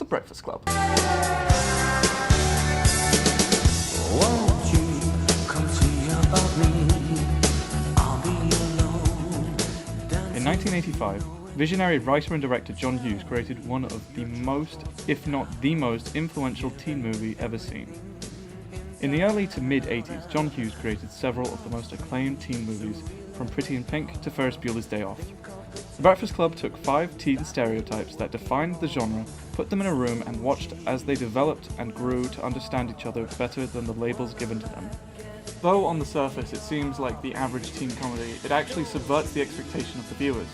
The Breakfast Club. Won't you come see about me? I'll be alone. In 1985, visionary writer and director John Hughes created one of the most, if not the most, influential teen movie ever seen. In the early to mid-80s, John Hughes created several of the most acclaimed teen movies, from Pretty in Pink to Ferris Bueller's Day Off. The Breakfast Club took 5 teen stereotypes that defined the genre, put them in a room and watched as they developed and grew to understand each other better than the labels given to them. Though on the surface it seems like the average teen comedy, it actually subverts the expectation of the viewers.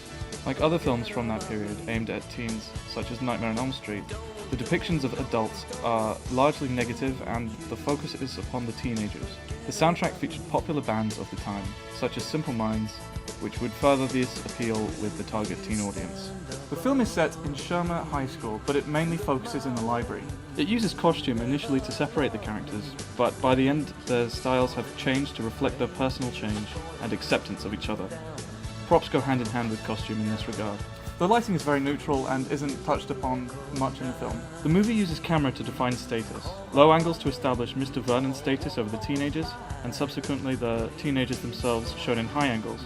Like other films from that period aimed at teens, such as Nightmare on Elm Street, the depictions of adults are largely negative and the focus is upon the teenagers. The soundtrack featured popular bands of the time, such as Simple Minds, which would further this appeal with the target teen audience. The film is set in Shermer High School, but it mainly focuses in the library. It uses costume initially to separate the characters, but by the end their styles have changed to reflect their personal change and acceptance of each other. Props go hand in hand with costume in this regard. The lighting is very neutral and isn't touched upon much in the film. The movie uses camera to define status, low angles to establish Mr. Vernon's status over the teenagers, and subsequently the teenagers themselves shown in high angles,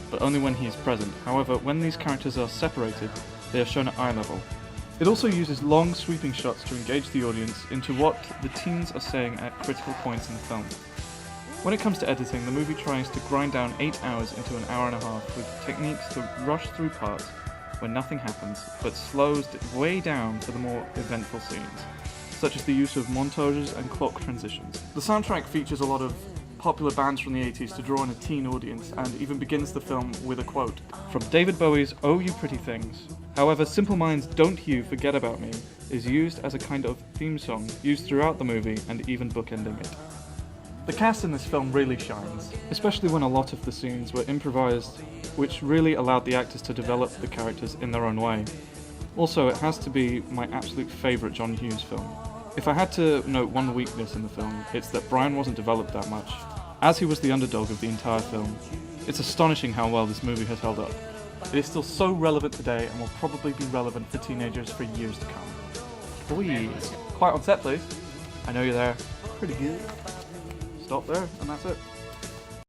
but only when he is present. However, when these characters are separated, they are shown at eye level. It also uses long sweeping shots to engage the audience into what the teens are saying at critical points in the film. When it comes to editing, the movie tries to grind down 8 hours into an hour and a half with techniques to rush through parts where nothing happens, but slows it way down for the more eventful scenes, such as the use of montages and clock transitions. The soundtrack features a lot of popular bands from the 80s to draw in a teen audience, and even begins the film with a quote from David Bowie's "Oh You Pretty Things." However, Simple Minds' "Don't You Forget About Me" is used as a kind of theme song, used throughout the movie and even bookending it. The cast in this film really shines, especially when a lot of the scenes were improvised, which really allowed the actors to develop the characters in their own way. Also, it has to be my absolute favourite John Hughes film. If I had to note one weakness in the film, it's that Brian wasn't developed that much, as he was the underdog of the entire film. It's astonishing how well this movie has held up. It is still so relevant today and will probably be relevant for teenagers for years to come. Please, quiet on set please. I know you're there. Pretty good. Stop there, and that's it.